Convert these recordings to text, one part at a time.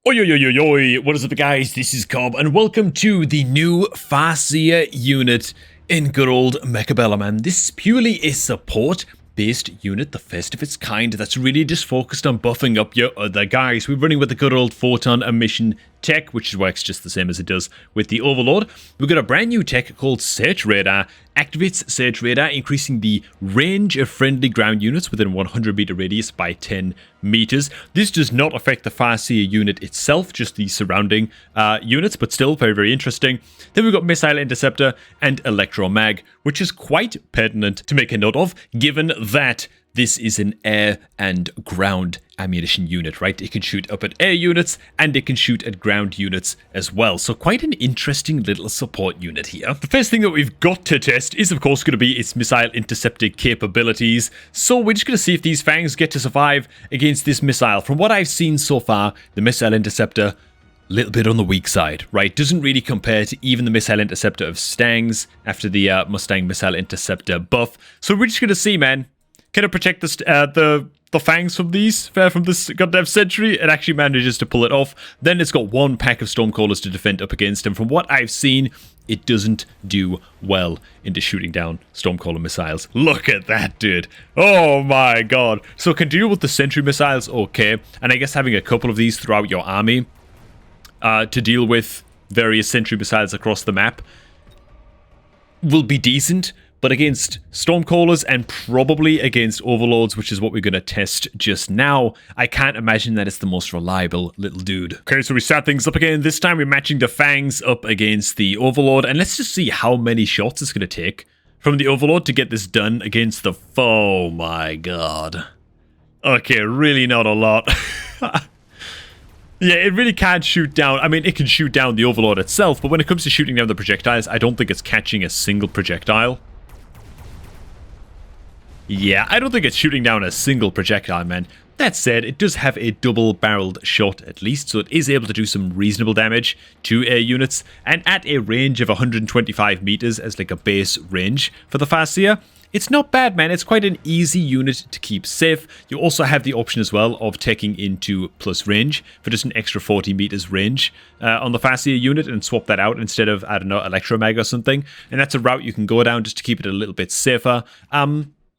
Oi, oi, oi, oi, oi, what is up guys, this is Cobb, and welcome to the new FARSEER unit in good old Mechabellum, and this is purely a support-based unit, the first of its kind, that's really just focused on buffing up your other guys. We're running with the good old photon emission tech, which works just the same as it does with the Overlord. We've got a brand new tech called Search Radar. Activates Search Radar, increasing the range of friendly ground units within 100 meter radius by 10 meters. This does not affect the FARSEER unit itself, just the surrounding units, but still very, very interesting. Then we've got Missile Interceptor and Electromag, which is quite pertinent to make a note of, given that this is an air and ground ammunition unit, right? It can shoot up at air units and it can shoot at ground units as well. So quite an interesting little support unit here. The first thing that we've got to test is of course going to be its missile interceptor capabilities. So we're just going to see if these fangs get to survive against this missile. From what I've seen so far, the missile interceptor, a little bit on the weak side, right? Doesn't really compare to even the missile interceptor of Stangs after the Mustang missile interceptor buff. So we're just going to see, man. Can it protect the fangs from these, from this goddamn sentry? It actually manages to pull it off. Then it's got one pack of Stormcallers to defend up against, and from what I've seen, it doesn't do well into shooting down Stormcaller missiles. Look at that, dude. Oh my god. So it can deal with the sentry missiles, okay, and I guess having a couple of these throughout your army to deal with various sentry missiles across the map will be decent. But against Stormcallers and probably against Overlords, which is what we're going to test just now, I can't imagine that it's the most reliable little dude. Okay, so we start things up again. This time we're matching the fangs up against the Overlord. And let's just see how many shots it's going to take from the Overlord to get this done against the... Oh my god. Okay, really not a lot. Yeah, it really can't shoot down. I mean, it can shoot down the Overlord itself, but when it comes to shooting down the projectiles, I don't think it's catching a single projectile. Yeah, I don't think it's shooting down a single projectile, man. That said, it does have a double-barreled shot at least, so it is able to do some reasonable damage to air units, and at a range of 125 meters as like a base range for the FARSEER, it's not bad, man. It's quite an easy unit to keep safe. You also have the option as well of taking into plus range for just an extra 40 meters range on the FARSEER unit and swap that out instead of, I don't know, Electromag or something, and that's a route you can go down just to keep it a little bit safer.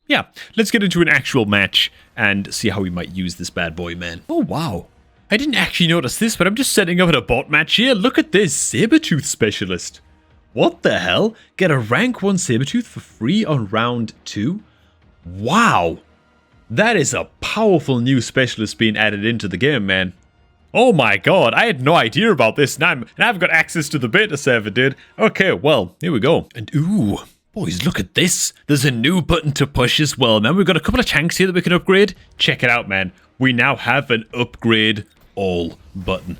Yeah, let's get into an actual match and see how we might use this bad boy, man. Oh, wow. I didn't actually notice this, but I'm just setting up at a bot match here. Look at this, Sabertooth Specialist. What the hell? Get a rank 1 Sabertooth for free on round 2? Wow. That is a powerful new specialist being added into the game, man. Oh my god, I had no idea about this, and I've got access to the beta server, dude. Okay, well, here we go. And ooh... Boys, look at this. There's a new button to push as well, man. We've got a couple of tanks here that we can upgrade. Check it out, man. We now have an upgrade all button.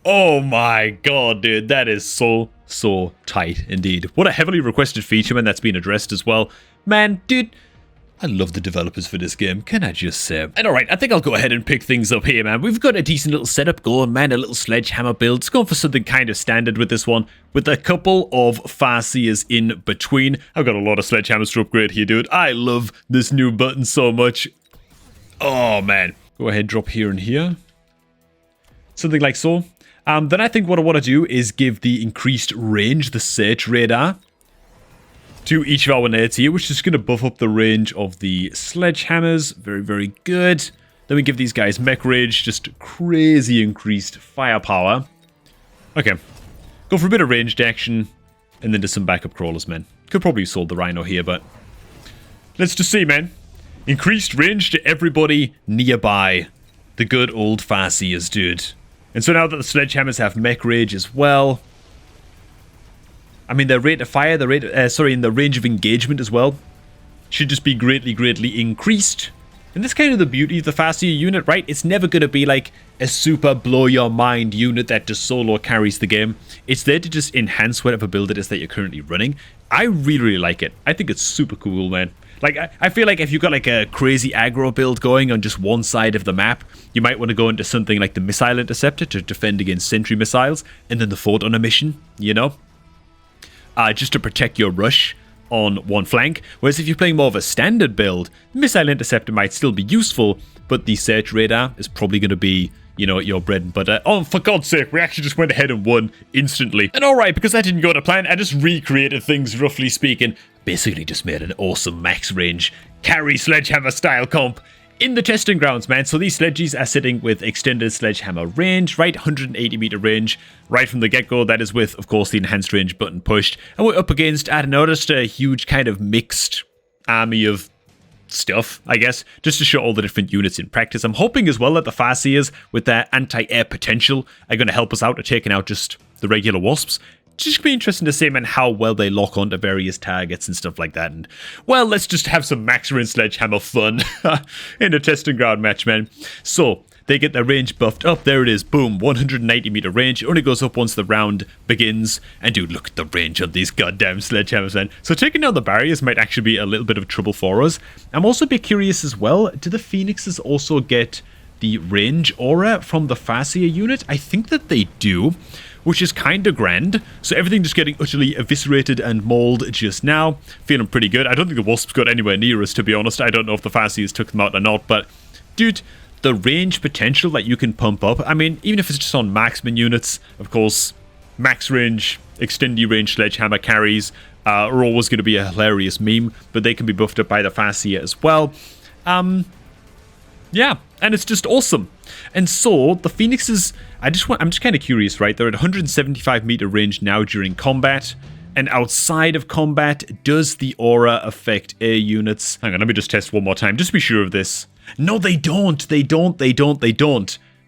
Oh my god, dude. That is so tight indeed. What a heavily requested feature, man, that's been addressed as well. Man, dude, I love the developers for this game, can I just say? And alright, I think I'll go ahead and pick things up here, man. We've got a decent little setup going, man, a little sledgehammer build. It's going for something kind of standard with this one, with a couple of FARSEERs in between. I've got a lot of sledgehammers to upgrade here, dude. I love this new button so much. Oh, man. Go ahead, drop here and here. Something like so. Then I think what I want to do is give the increased range, the Search Radar, to each of our nerds here, which is going to buff up the range of the sledgehammers. Very, very good. Then we give these guys Mech Rage, just crazy increased firepower. Okay. Go for a bit of ranged action, and then do some backup crawlers, man. Could probably sold the Rhino here, but let's just see, man. Increased range to everybody nearby. The good old FARSEERs, dude. And so now that the sledgehammers have Mech Rage as well, I mean, their rate of fire, the range of engagement as well, should just be greatly increased. And that's kind of the beauty of the FARSEER unit, right? It's never going to be like a super blow-your-mind unit that just solo carries the game. It's there to just enhance whatever build it is that you're currently running. I really like it. I think it's super cool, man. Like, I feel like if you've got like a crazy aggro build going on just one side of the map, you might want to go into something like the Missile Interceptor to defend against sentry missiles, and then the Photon Emission, you know? Just to protect your rush on one flank. Whereas if you're playing more of a standard build, the Missile Interceptor might still be useful, but the Search Radar is probably going to be your bread and butter. Oh, for God's sake, we actually just went ahead and won instantly. And alright, because that didn't go to plan, I just recreated things, roughly speaking. Basically just made an awesome max range carry sledgehammer style comp in the testing grounds, man. So these sledges are sitting with extended sledgehammer range, right? 180 meter range right from the get-go. That is with, of course, the enhanced range button pushed. And we're up against, I don't know, just a huge kind of mixed army of stuff, I guess, just to show all the different units in practice. I'm hoping as well that the FARSEERs with their anti-air potential are going to help us out at taking out just the regular wasps. It's just be interesting to see, man, how well they lock onto various targets and stuff like that. And, well, let's just have some max range sledgehammer fun in a testing ground match, man. So, they get their range buffed up. There it is. Boom. 190 meter range. It only goes up once the round begins. And, dude, look at the range on these goddamn sledgehammers, man. So, taking down the barriers might actually be a little bit of trouble for us. I'm also a bit curious as well. Do the Phoenixes also get the range aura from the FARSEER unit? I think that they do, which is kind of grand. So everything just getting utterly eviscerated and mauled just now. Feeling pretty good. I don't think the wasps got anywhere near us, to be honest. I don't know if the FARSEERs took them out or not, but dude, the range potential that you can pump up, I mean, even if it's just on marksman units, of course, max range, extended range sledgehammer carries are always going to be a hilarious meme, but they can be buffed up by the FARSEER as well. Yeah, and it's just awesome. And so, the Phoenixes, I'm just kind of curious, right? They're at 175 meter range now during combat. And outside of combat, does the aura affect air units? Hang on, let me just test one more time, just to be sure of this. No, they don't. They don't.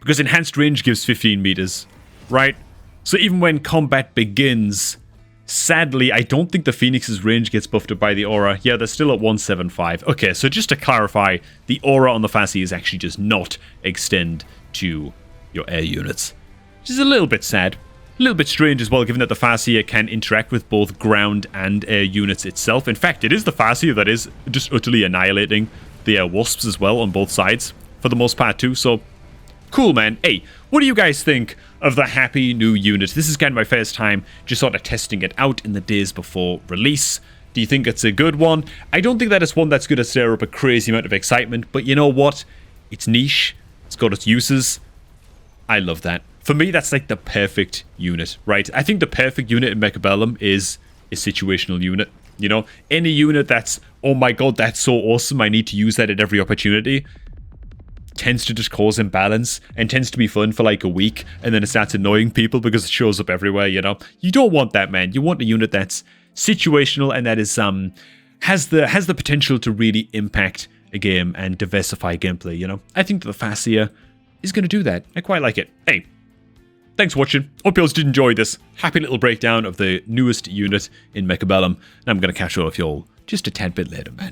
Because enhanced range gives 15 meters, right? So even when combat begins, sadly, I don't think the Phoenix's range gets buffed up by the aura. Yeah, they're still at 175. Okay, so just to clarify, the aura on the FARSEER actually does not extend to your air units, which is a little bit sad. A little bit strange as well, given that the FARSEER can interact with both ground and air units itself. In fact, it is the FARSEER that is just utterly annihilating the air wasps as well on both sides, for the most part too, so cool, man. Hey, what do you guys think of the happy new unit? This is kind of my first time just sort of testing it out in the days before release. Do you think it's a good one? I don't think that it's one that's going to stir up a crazy amount of excitement, but you know what? It's niche. It's got its uses. I love that. For me, that's like the perfect unit, right? I think the perfect unit in Mechabellum is a situational unit. You know, any unit that's, oh my god, that's so awesome, I need to use that at every opportunity, tends to just cause imbalance and tends to be fun for like a week, and then it starts annoying people because it shows up everywhere, you know? You don't want that, man. You want a unit that's situational and that is has the potential to really impact a game and diversify gameplay, you know? I think that the FARSEER is going to do that. I quite like it. Hey, thanks for watching. Hope you all did enjoy this happy little breakdown of the newest unit in Mechabellum, and I'm going to catch up with you all just a tad bit later, man.